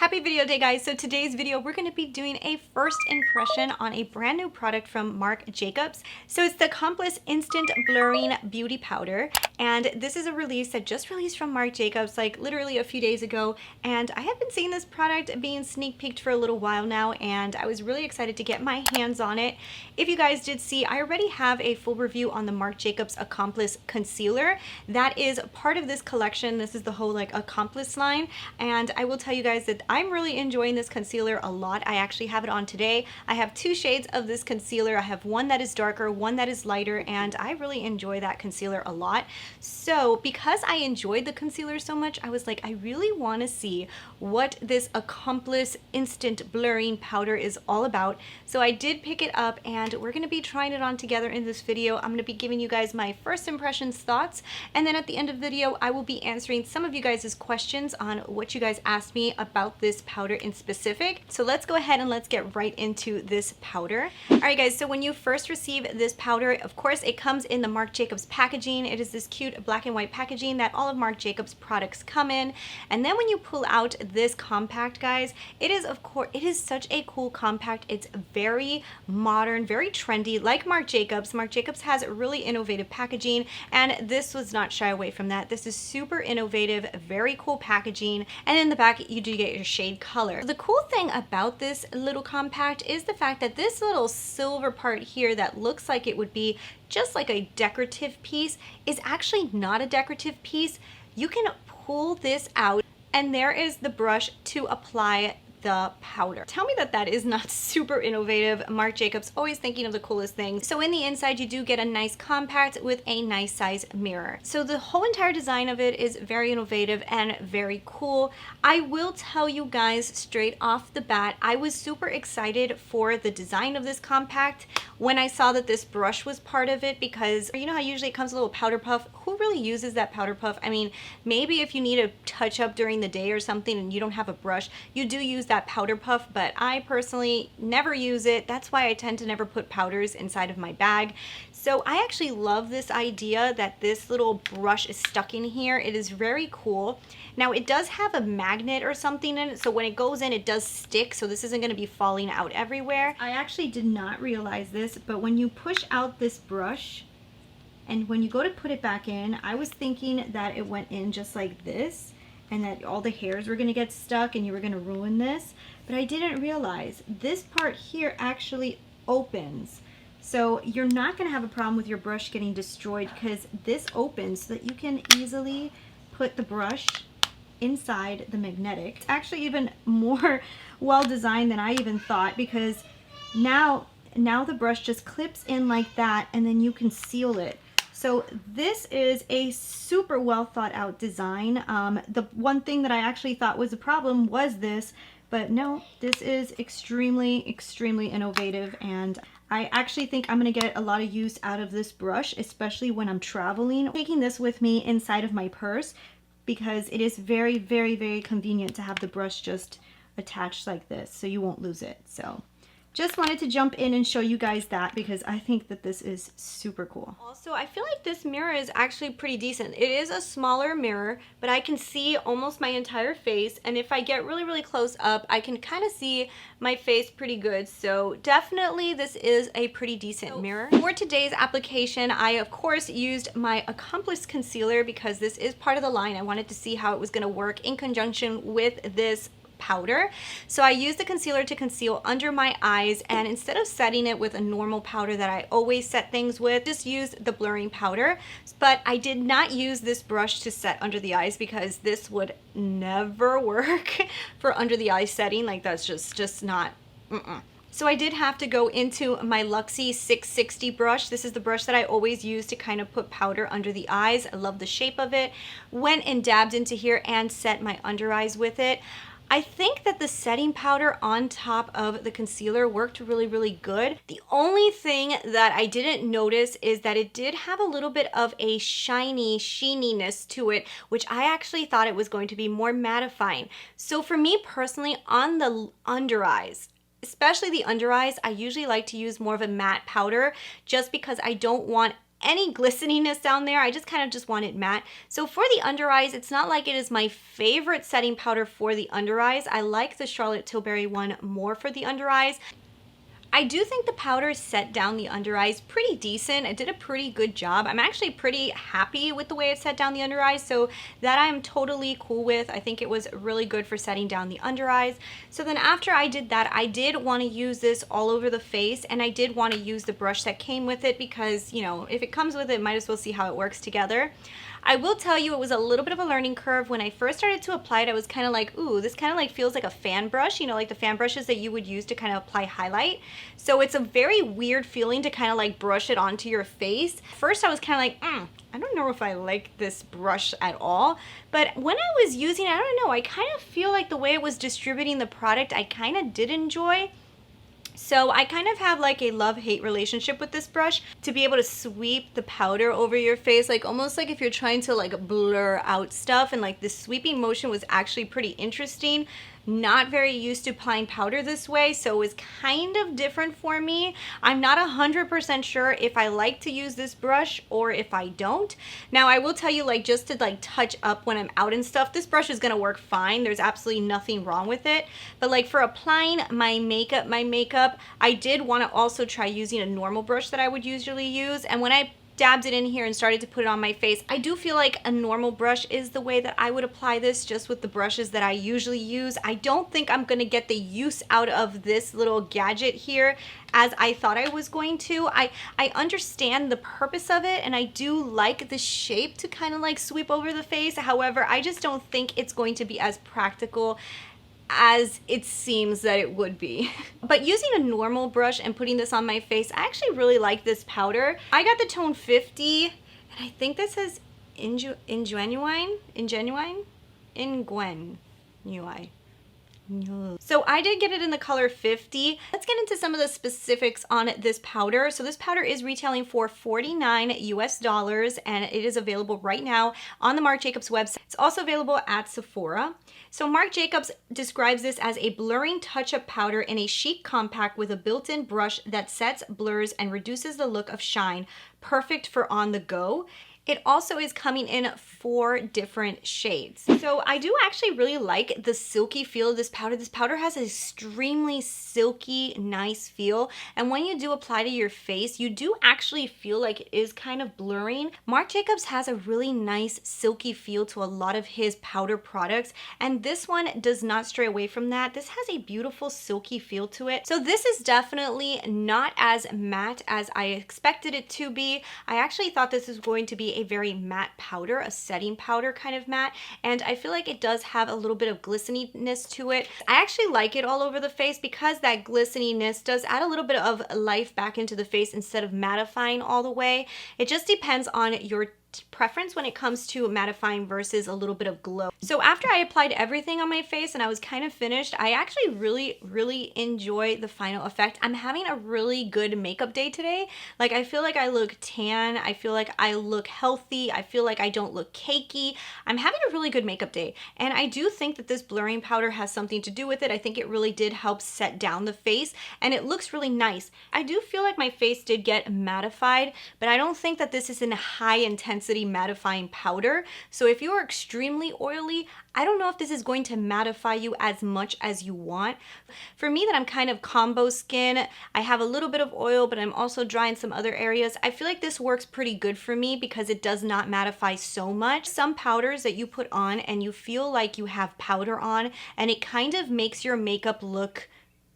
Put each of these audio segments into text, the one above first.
Happy video day, guys. So today's video, we're going to be doing a first impression on a brand new product from Marc Jacobs. So it's the Accomplice Instant Blurring Beauty Powder. And this is a release that just released from Marc Jacobs, like literally a few days ago. And I have been seeing this product being sneak peeked for a little while now, and I was really excited to get my hands on it. If you guys did see, I already have a full review on the Marc Jacobs Accomplice Concealer. That is part of this collection. This is the whole like Accomplice line. And I will tell you guys that I'm really enjoying this concealer a lot. I actually have it on today. I have two shades of this concealer. I have one that is darker, one that is lighter, and I really enjoy that concealer a lot. So because I enjoyed the concealer so much, I was like, I really want to see what this Accomplice Instant Blurring Powder is all about. So I did pick it up, and we're going to be trying it on together in this video. I'm going to be giving you guys my first impressions, thoughts, and then at the end of the video, I will be answering some of you guys' questions on what you guys asked me about this powder in specific. So let's go ahead and let's get right into this powder. All right, guys, so when you first receive this powder, of course, it comes in the Marc Jacobs packaging. It is this cute black and white packaging that all of Marc Jacobs products come in. And then when you pull out this compact, guys, it is, of course, it is such a cool compact. It's very modern, very trendy, like Marc Jacobs. Marc Jacobs has really innovative packaging, and this was not shy away from that. This is super innovative, very cool packaging, and in the back you do get your shade color. The cool thing about this little compact is the fact that this little silver part here that looks like it would be just like a decorative piece is actually not a decorative piece. You can pull this out, and there is the brush to apply the powder. Tell me that that is not super innovative. Marc Jacobs always thinking of the coolest things. So in the inside, you do get a nice compact with a nice size mirror. So the whole entire design of it is very innovative and very cool. I will tell you guys straight off the bat, I was super excited for the design of this compact when I saw that this brush was part of it, because you know how usually it comes with a little powder puff? Who really uses that powder puff? I mean, maybe if you need a touch up during the day or something and you don't have a brush, you do use that powder puff, but I personally never use it. That's why I tend to never put powders inside of my bag. So I actually love this idea that this little brush is stuck in here. It is very cool. Now it does have a magnet or something in it, so when it goes in, it does stick, so this isn't going to be falling out everywhere. I actually did not realize this, but when you push out this brush and when you go to put it back in, I was thinking that it went in just like this, and that all the hairs were going to get stuck and you were going to ruin this. But I didn't realize this part here actually opens. So you're not going to have a problem with your brush getting destroyed, because this opens so that you can easily put the brush inside the magnetic. It's actually even more well designed than I even thought, because now the brush just clips in like that, and then you can seal it. So this is a super well thought out design. The one thing that I actually thought was a problem was this, but no, this is extremely, extremely innovative, and I actually think I'm gonna get a lot of use out of this brush, especially when I'm traveling. Taking this with me inside of my purse, because it is very, very, very convenient to have the brush just attached like this, so you won't lose it. So just wanted to jump in and show you guys that, because I think that this is super cool. Also, I feel like this mirror is actually pretty decent. It is a smaller mirror, but I can see almost my entire face, and if I get really, really close up, I can kind of see my face pretty good. So definitely this is a pretty decent mirror. For today's application, I of course used my Accomplice concealer, because this is part of the line. I wanted to see how it was going to work in conjunction with this powder. So I used the concealer to conceal under my eyes, and instead of setting it with a normal powder that I always set things with, just used the blurring powder. But I did not use this brush to set under the eyes, because this would never work for under the eye setting. Like, that's just not So I did have to go into my Luxie 660 brush. This is the brush that I always use to kind of put powder under the eyes. I love the shape of it. Went and dabbed into here and set my under eyes with it. I think that the setting powder on top of the concealer worked really, really good. The only thing that I didn't notice is that it did have a little bit of a shiny sheeniness to it, which I actually thought it was going to be more mattifying. So for me personally, on the under eyes, especially the under eyes, I usually like to use more of a matte powder, just because I don't want any glisteniness down there. I just kind of just want it matte. So for the under eyes, it's not like it is my favorite setting powder for the under eyes. I like the Charlotte Tilbury one more for the under eyes. I do think the powder set down the under eyes pretty decent. It did a pretty good job. I'm actually pretty happy with the way it set down the under eyes, so that I'm totally cool with. I think it was really good for setting down the under eyes. So then after I did that, I did want to use this all over the face, and I did want to use the brush that came with it because, you know, if it comes with it, might as well see how it works together. I will tell you it was a little bit of a learning curve. When I first started to apply it, I was kind of like, ooh, this kind of like feels like a fan brush, you know, like the fan brushes that you would use to kind of apply highlight. So it's a very weird feeling to kind of like brush it onto your face. First I was kind of like, I don't know if I like this brush at all. But when I was using it, I don't know, I kind of feel like the way it was distributing the product, I kind of did enjoy. So I kind of have like a love-hate relationship with this brush to be able to sweep the powder over your face, like almost like if you're trying to like blur out stuff, and like the sweeping motion was actually pretty interesting. Not very used to applying powder this way, so it was kind of different for me. I'm not 100% sure if I like to use this brush or if I don't. Now I will tell you, like, just to like touch up when I'm out and stuff, this brush is gonna work fine. There's absolutely nothing wrong with it. But like for applying my makeup, I did want to also try using a normal brush that I would usually use. And when I dabbed it in here and started to put it on my face, I do feel like a normal brush is the way that I would apply this, just with the brushes that I usually use. I don't think I'm gonna get the use out of this little gadget here as I thought I was going to. I understand the purpose of it, and I do like the shape to kind of like sweep over the face. However, I just don't think it's going to be as practical as it seems that it would be. But using a normal brush and putting this on my face, I actually really like this powder. I got the tone 50, and I think this is Ingenuine. So I did get it in the color 50. Let's get into some of the specifics on this powder. So this powder is retailing for $49 US, and it is available right now on the Marc Jacobs website. It's also available at Sephora. So Marc Jacobs describes this as a blurring touch-up powder in a chic compact with a built-in brush that sets, blurs, and reduces the look of shine, perfect for on the go. It also is coming in 4 different shades. So I do actually really like the silky feel of this powder. This powder has an extremely silky, nice feel. And when you do apply to your face, you do actually feel like it is kind of blurring. Marc Jacobs has a really nice silky feel to a lot of his powder products, and this one does not stray away from that. This has a beautiful silky feel to it. So this is definitely not as matte as I expected it to be. I actually thought this was going to be a very matte powder, a setting powder kind of matte, and I feel like it does have a little bit of glisteniness to it. I actually like it all over the face because that glisteniness does add a little bit of life back into the face instead of mattifying all the way. It just depends on your preference when it comes to mattifying versus a little bit of glow. So after I applied everything on my face and I was kind of finished, I actually really enjoy the final effect. I'm having a really good makeup day today. Like, I feel like I look tan, I feel like I look healthy, I feel like I don't look cakey. I'm having a really good makeup day, and I do think that this blurring powder has something to do with it. I think it really did help set down the face, and it looks really nice. I do feel like my face did get mattified, but I don't think that this is in a high intensity mattifying powder. So if you're extremely oily, I don't know if this is going to mattify you as much as you want. For me, that I'm kind of combo skin, I have a little bit of oil, but I'm also dry in some other areas. I feel like this works pretty good for me because it does not mattify so much. Some powders that you put on and you feel like you have powder on, and it kind of makes your makeup look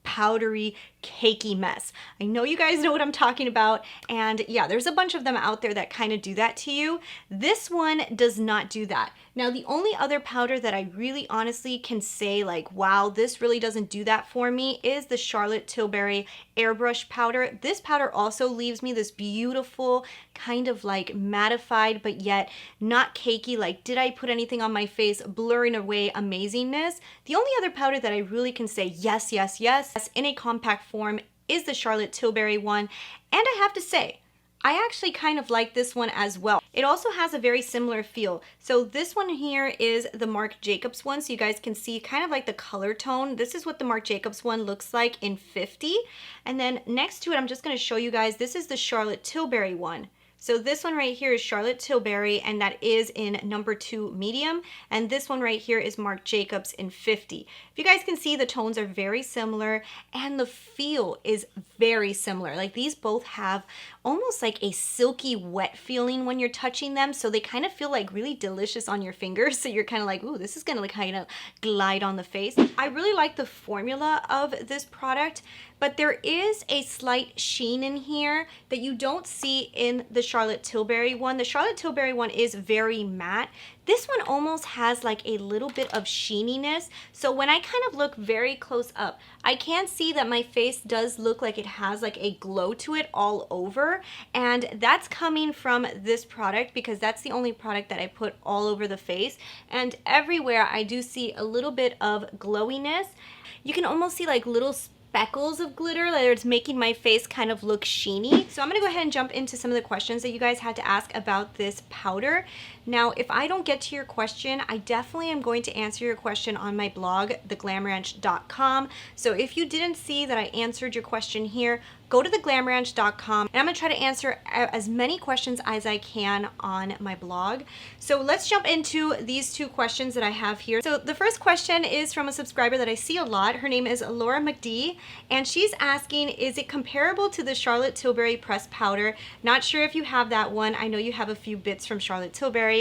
powdery, cakey mess. I know you guys know what I'm talking about, and yeah, there's a bunch of them out there that kind of do that to you. This one does not do that. Now, the only other powder that I really honestly can say like, wow, this really doesn't do that for me is the Charlotte Tilbury airbrush powder. This powder also leaves me this beautiful kind of like mattified but yet not cakey, like did I put anything on my face, blurring away amazingness. The only other powder that I really can say yes in a compact form is the Charlotte Tilbury one, and I have to say, I actually kind of like this one as well. It also has a very similar feel. So this one here is the Marc Jacobs one, so you guys can see kind of like the color tone. This is what the Marc Jacobs one looks like in 50. And then next to it, I'm just gonna show you guys, this is the Charlotte Tilbury one. So this one right here is Charlotte Tilbury, and that is in number 2 medium. And this one right here is Marc Jacobs in 50. If you guys can see, the tones are very similar and the feel is very similar. Like these both have almost like a silky wet feeling when you're touching them. So they kind of feel like really delicious on your fingers. So you're kind of like, ooh, this is gonna like kind of glide on the face. I really like the formula of this product, but there is a slight sheen in here that you don't see in the Charlotte Tilbury one. The Charlotte Tilbury one is very matte. This one almost has like a little bit of sheeniness. So when I kind of look very close up, I can see that my face does look like it has like a glow to it all over. And that's coming from this product because that's the only product that I put all over the face. And everywhere I do see a little bit of glowiness. You can almost see like little speckles of glitter that it's making my face kind of look sheeny. So I'm gonna go ahead and jump into some of the questions that you guys had to ask about this powder. Now, if I don't get to your question, I definitely am going to answer your question on my blog, theglamranch.com. So if you didn't see that I answered your question here, go to theglamranch.com and I'm gonna try to answer as many questions as I can on my blog. So let's jump into these 2 questions that I have here. So the first question is from a subscriber that I see a lot. Her name is Laura McD, and she's asking, is it comparable to the Charlotte Tilbury pressed powder? Not sure if you have that one. I know you have a few bits from Charlotte Tilbury.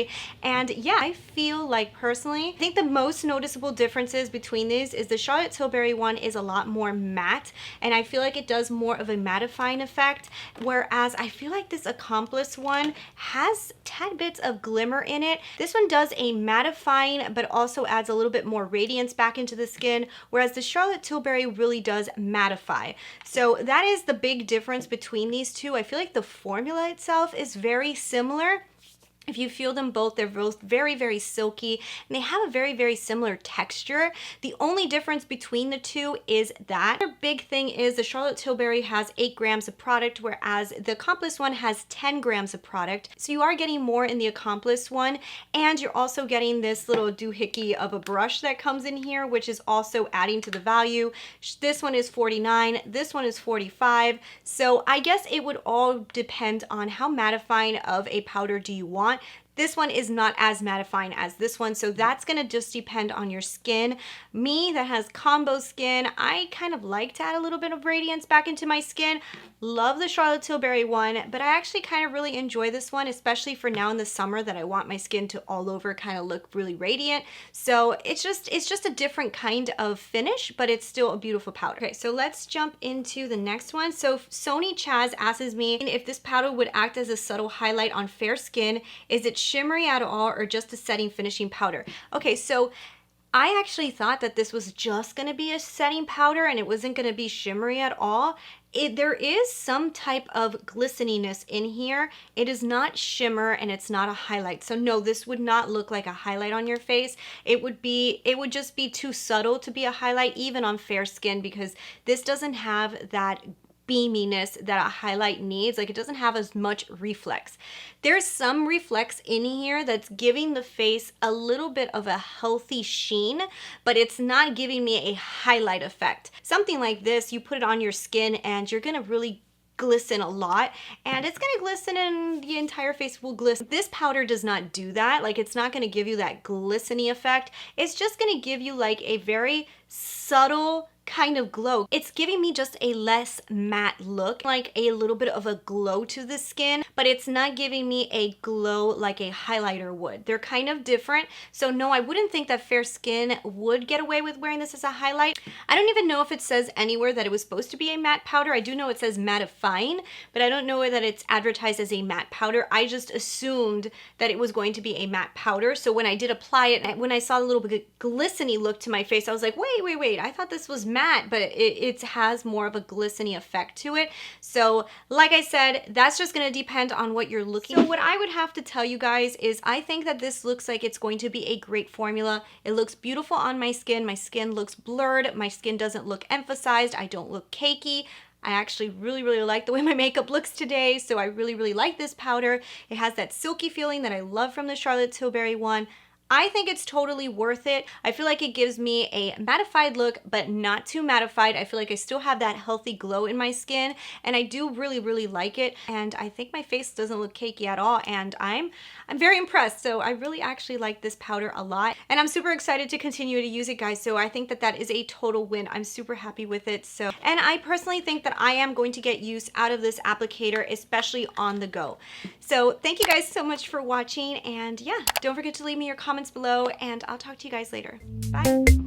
And yeah, I feel like personally, I think the most noticeable differences between these is the Charlotte Tilbury one is a lot more matte, and I feel like it does more of a mattifying effect, whereas I feel like this Accomplice one has tad bits of glimmer in it. This one does a mattifying, but also adds a little bit more radiance back into the skin, whereas the Charlotte Tilbury really does mattify. So that is the big difference between these two. I feel like the formula itself is very similar. If you feel them both, they're both very, very silky, and they have a very, very similar texture. The only difference between the two is that. The big thing is the Charlotte Tilbury has 8 grams of product, whereas the Accomplice one has 10 grams of product. So you are getting more in the Accomplice one, and you're also getting this little doohickey of a brush that comes in here, which is also adding to the value. This one is 49, this one is 45. So I guess it would all depend on how mattifying of a powder do you want. This one is not as mattifying as this one, so that's gonna just depend on your skin. Me, that has combo skin, I kind of like to add a little bit of radiance back into my skin. Love the Charlotte Tilbury one, but I actually kind of really enjoy this one, especially for now in the summer that I want my skin to all over kind of look really radiant. So it's just a different kind of finish, but it's still a beautiful powder. Okay, so let's jump into the next one. So Sony Chaz asks me if this powder would act as a subtle highlight on fair skin. Is it shimmery at all or just a setting finishing powder? Okay, so I actually thought that this was just gonna be a setting powder and it wasn't gonna be shimmery at all. There is some type of glisteniness in here. It is not shimmer and it's not a highlight. So no, this would not look like a highlight on your face. It would just be too subtle to be a highlight even on fair skin, because this doesn't have that beaminess that a highlight needs. Like, it doesn't have as much reflex. There's some reflex in here that's giving the face a little bit of a healthy sheen, but it's not giving me a highlight effect. Something like this, you put it on your skin and you're gonna really glisten a lot, and it's gonna glisten and the entire face will glisten. This powder does not do that. Like, it's not gonna give you that glistening effect. It's just gonna give you like a very subtle kind of glow. It's giving me just a less matte look, like a little bit of a glow to the skin, but it's not giving me a glow like a highlighter would. They're kind of different. So no, I wouldn't think that fair skin would get away with wearing this as a highlight. I don't even know if it says anywhere that it was supposed to be a matte powder. I do know it says mattifying, but I don't know that it's advertised as a matte powder. I just assumed that it was going to be a matte powder. So when I did apply it, and when I saw a little bit of glistening look to my face, I was like, wait, I thought this was matte, but it has more of a glistening effect to it. So like I said, that's just going to depend on what you're looking for. So what I would have to tell you guys is I think that this looks like it's going to be a great formula. It looks beautiful on my skin. My skin looks blurred. My skin doesn't look emphasized. I don't look cakey. I actually really like the way my makeup looks today, so I really like this powder. It has that silky feeling that I love from the Charlotte Tilbury one. I think it's totally worth it. I feel like it gives me a mattified look, but not too mattified. I feel like I still have that healthy glow in my skin, and I do really like it. And I think my face doesn't look cakey at all, and I'm very impressed. So I really actually like this powder a lot, and I'm super excited to continue to use it, guys. So I think that that is a total win. I'm super happy with it. So, and I personally think that I am going to get use out of this applicator, especially on the go. So thank you guys so much for watching, and yeah, don't forget to leave me your comments below, and I'll talk to you guys later. Bye.